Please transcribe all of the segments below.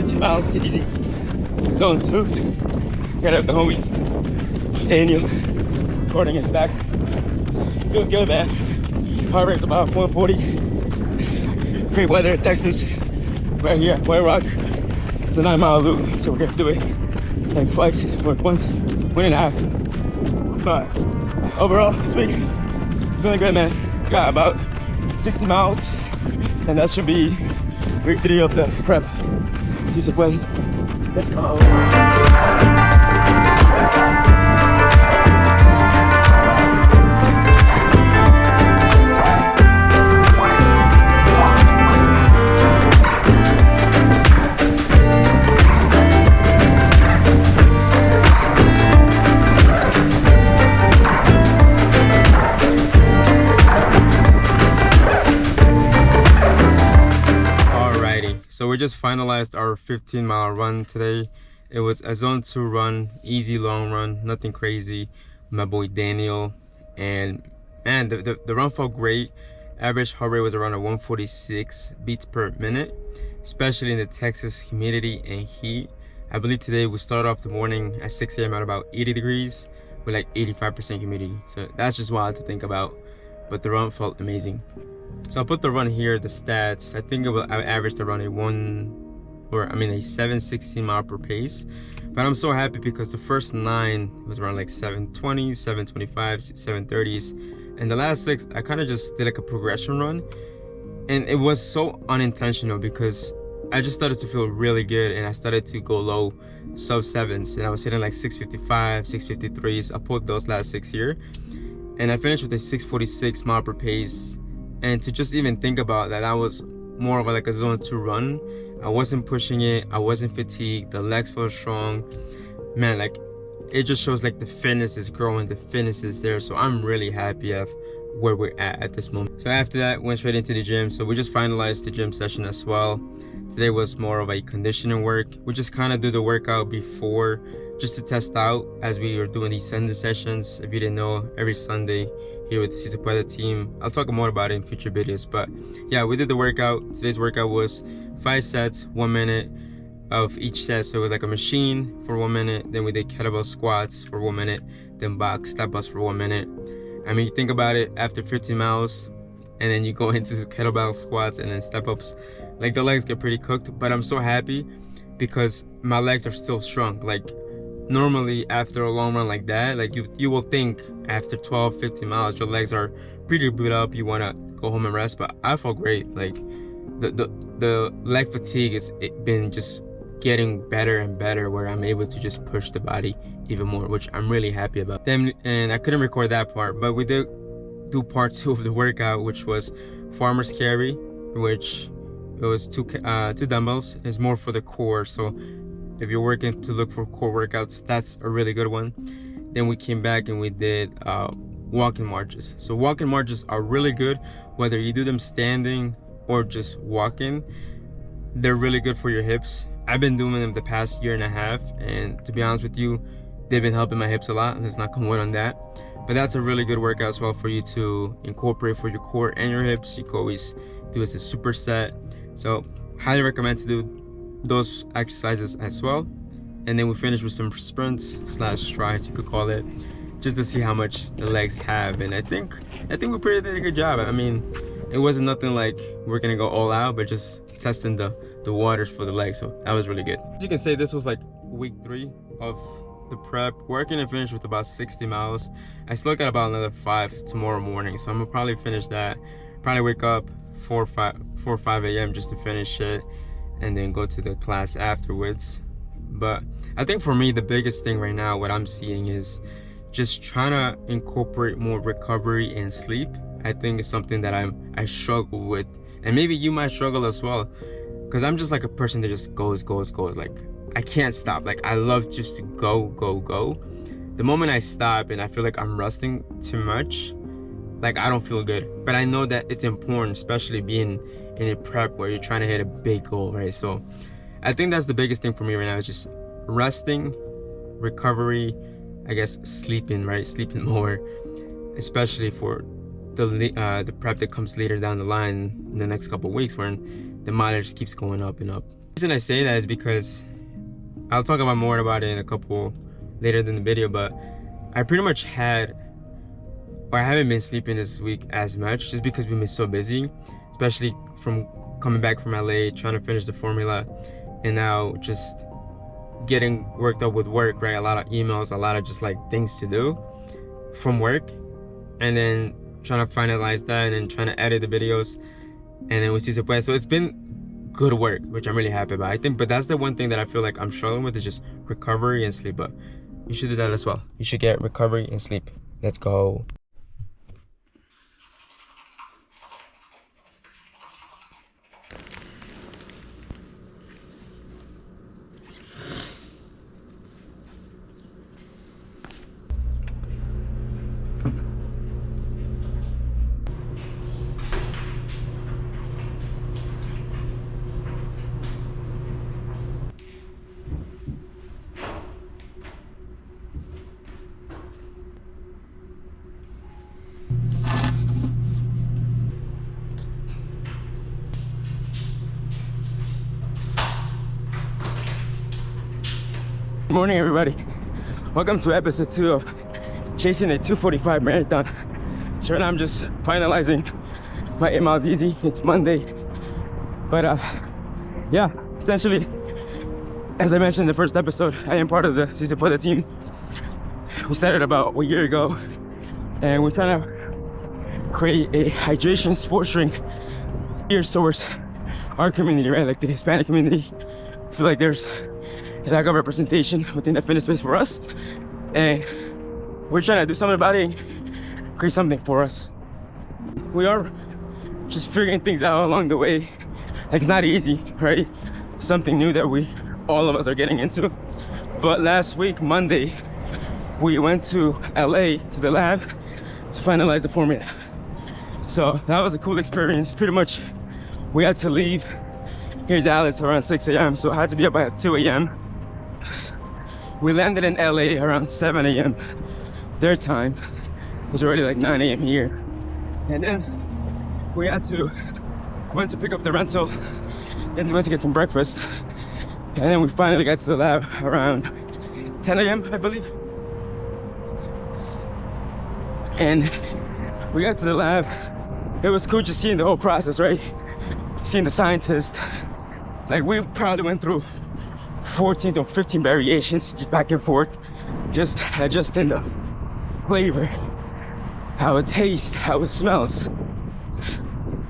15 miles, easy. Zone 2, got up the homie Daniel, recording it back. Feels good, man. Heart rate's about 140. Great weather in Texas. Right here at White Rock. It's a 9-mile loop, so we're gonna do it like twice, or once, 1.5. But overall, this week, feeling good, man. Got about 60 miles, and that should be week 3 of the prep. Se Puede. Let's go. So we just finalized our 15-mile run today. It was a zone 2 run, easy long run, nothing crazy. My boy Daniel, and man, the run felt great. Average heart rate was around 146 beats per minute, especially in the Texas humidity and heat. I believe today we started off the morning at 6 a.m. at about 80 degrees with like 85% humidity. So that's just wild to think about, but the run felt amazing. So I'll put the run here, the stats. I think I averaged around a 716 mile per pace. But I'm so happy because the first 9 was around like 720s, 725s, 730s. And the last 6, I kind of just did like a progression run. And it was so unintentional because I just started to feel really good and I started to go low, sub 7s. And I was hitting like 655, 653s. I pulled those last 6 here. And I finished with a 646 mile per pace. And to just even think about that, that was more of like a zone 2 run. I wasn't pushing it, I wasn't fatigued, the legs felt strong. Man, like it just shows like the fitness is growing, the fitness is there. So I'm really happy of where we're at this moment. So after that, went straight into the gym. So we just finalized the gym session as well. Today was more of a conditioning work. We just kind of do the workout before just to test out as we were doing these Sunday sessions. If you didn't know, every Sunday here with the Se Puede team. I'll talk more about it in future videos, but yeah, we did the workout. Today's workout was 5 sets, 1 minute of each set. So it was like a machine for 1 minute, then we did kettlebell squats for 1 minute, then box step ups for 1 minute. I mean, you think about it, after 15 miles and then you go into kettlebell squats and then step ups, like the legs get pretty cooked. But I'm so happy because my legs are still strong. Like normally after a long run like that, like you will think after 12-15 miles your legs are pretty beat up, you want to go home and rest. But I felt great. Like the leg fatigue has been just getting better and better, where I'm able to just push the body even more, which I'm really happy about. Then, and I couldn't record that part, but we did do part 2 of the workout, which was farmer's carry, which it was two dumbbells. It's more for the core. So if you're working to look for core workouts, that's a really good one. Then we came back and we did walking marches. So walking marches are really good, whether you do them standing or just walking. They're really good for your hips. I've been doing them the past 1.5 years, and to be honest with you, they've been helping my hips a lot. Let's not come on that. But that's a really good workout as well for you to incorporate for your core and your hips. You can always do it as a superset. So highly recommend to do those exercises as well. And then we finished with some sprints / strides, you could call it, just to see how much the legs have. And I think we pretty did a good job. I mean, it wasn't nothing like we're gonna go all out, but just testing the waters for the legs. So that was really good. As you can say, this was like week 3 of the prep. Working and finished with about 60 miles. I still got about another 5 tomorrow morning, so I'm gonna probably finish that. Probably wake up 4 or 5 a.m. just to finish it, and then go to the class afterwards. But I think for me, the biggest thing right now, what I'm seeing is just trying to incorporate more recovery and sleep. I think it's something that I struggle with, and maybe you might struggle as well, because I'm just like a person that just goes. Like I can't stop. Like I love just to go. The moment I stop and I feel like I'm resting too much, like I don't feel good. But I know that it's important, especially being in a prep where you're trying to hit a big goal, right? So I think that's the biggest thing for me right now, is just resting, recovery, I guess sleeping, right? Sleeping more, especially for the prep that comes later down the line in the next couple of weeks, when the mileage keeps going up and up. reason I say that is because I'll talk about more about it in a couple later in the video, but I pretty much I haven't been sleeping this week as much just because we've been so busy, especially from coming back from LA, trying to finish the formula, and now just getting worked up with work, right? A lot of emails, a lot of just like things to do from work, and then trying to finalize that, and then trying to edit the videos, and then we see Se Puede. So it's been good work, which I'm really happy about. But that's the one thing that I feel like I'm struggling with, is just recovery and sleep. But you should do that as well. You should get recovery and sleep. Let's go. Good morning, everybody. Welcome to episode 2 of chasing a 2:45 marathon. So right now I'm just finalizing my 8 miles easy. It's Monday, but yeah, essentially, as I mentioned in the first episode, I am part of the Se Puede team. We started about a year ago, and we're trying to create a hydration sports drink geared towards our community, right? Like the Hispanic community. I feel like there's a lack of representation within the fitness space for us, and we're trying to do something about it and create something for us. We are just figuring things out along the way. Like, it's not easy, right? Something new that all of us are getting into. But last week, Monday, we went to LA to the lab to finalize the formula. So that was a cool experience. Pretty much we had to leave here in Dallas around 6 a.m. So I had to be up by 2 a.m. We landed in LA around 7 a.m. their time. It was already like 9 a.m. here. And then we went to pick up the rental, then we went to get some breakfast. And then we finally got to the lab around 10 a.m. I believe. And we got to the lab. It was cool just seeing the whole process, right? Seeing the scientists. Like, we probably went through 14 to 15 variations, just back and forth, just adjusting the flavor, how it tastes, how it smells,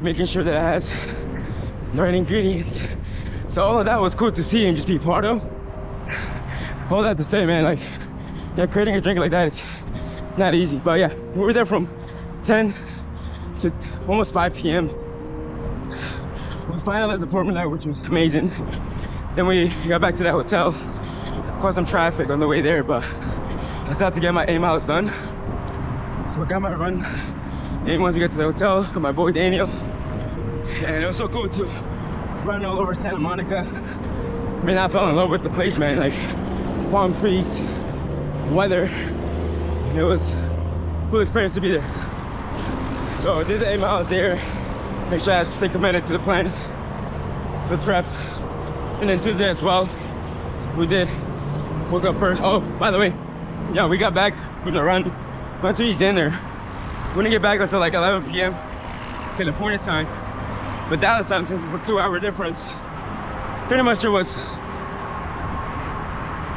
making sure that it has the right ingredients. So all of that was cool to see and just be part of. All that to say, man, like, yeah, creating a drink like that, it's not easy. But yeah, we were there from 10 to almost 5 p.m. We finalized the formula, which was amazing. Then we got back to that hotel, caused some traffic on the way there, but I still had to get my 8 miles done. So I got my run. And once we get to the hotel, with my boy Daniel, and it was so cool to run all over Santa Monica. I mean, I fell in love with the place, man. Like, palm trees, weather. It was a cool experience to be there. So I did the 8 miles there. Make sure I had to stay committed to the plan, to the prep. And then Tuesday as well, we woke up first. Oh, by the way, yeah, we got back from the run, went to eat dinner. We didn't get back until like 11 p.m. California time. But Dallas time, since it's a 2-hour difference, pretty much it was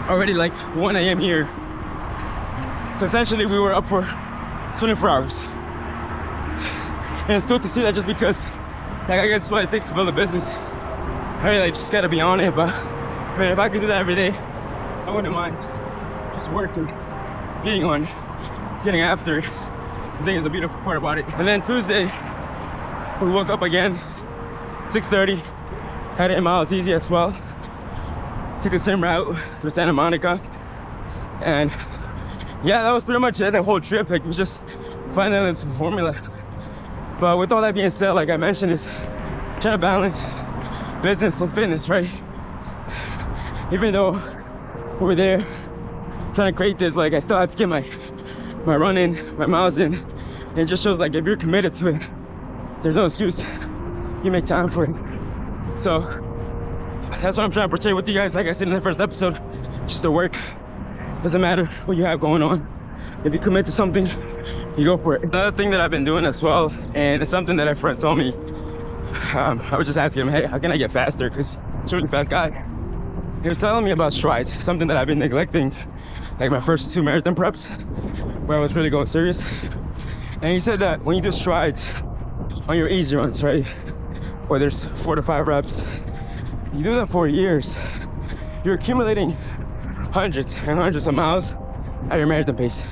already like 1 a.m. here. So essentially we were up for 24 hours. And it's good to see that, just because, like, I guess what it takes to build a business. I really, like, just gotta be on it. But I mean, if I could do that every day, I wouldn't mind just working, being on it, getting after it. I think it's the beautiful part about it. And then Tuesday, we woke up again, 6:30, had 8 miles easy as well. Took the same route through Santa Monica. And yeah, that was pretty much it, the whole trip. Like, it was just finding the formula. But with all that being said, like I mentioned, is trying to balance business and fitness, right? Even though we were there trying to create this, like, I still had to get my run in, my miles in. And it just shows, like, if you're committed to it, there's no excuse. You make time for it. So that's what I'm trying to portray with you guys. Like I said in the first episode, just the work. Doesn't matter what you have going on. If you commit to something, you go for it. Another thing that I've been doing as well, and it's something that a friend told me, I was just asking him, hey, how can I get faster? Because he's a really fast guy. He was telling me about strides, something that I've been neglecting, like my first 2 marathon preps, where I was really going serious. And he said that when you do strides on your easy runs, right, where there's 4 to 5 reps, you do that for years, you're accumulating hundreds and hundreds of miles at your marathon pace.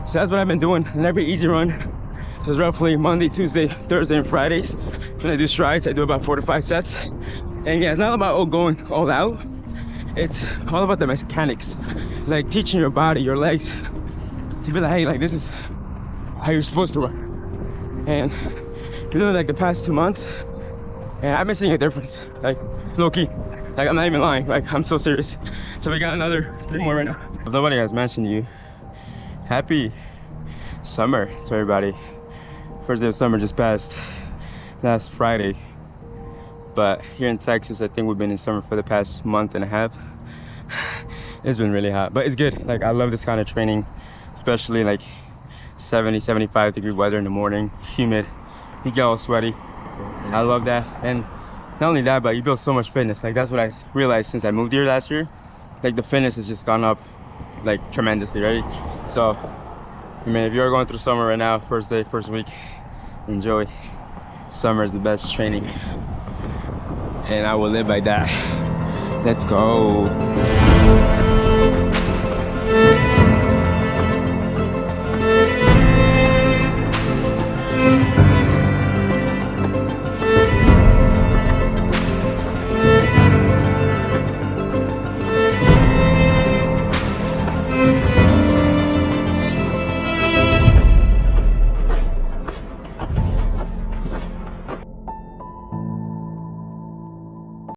So that's what I've been doing in every easy run. So it's roughly Monday, Tuesday, Thursday, and Fridays. When I do strides, I do about 4 to 5 sets. And yeah, it's not about going all out. It's all about the mechanics, like teaching your body, your legs, to be like, hey, like this is how you're supposed to run. And been doing like the past 2 months, and I've been seeing a difference, like low key. Like I'm not even lying, like I'm so serious. So we got another 3 more right now. If nobody has mentioned you, happy summer to everybody. First day of summer just passed last Friday. But here in Texas, I think we've been in summer for the past month and a half. It's been really hot, but it's good. Like I love this kind of training, especially like 70, 75 degree weather in the morning, humid, you get all sweaty. I love that. And not only that, but you build so much fitness. Like that's what I realized since I moved here last year. Like the fitness has just gone up like tremendously, right? So, I mean, if you're going through summer right now, first day, first week, enjoy. Summer is the best training. And I will live by that. Let's go.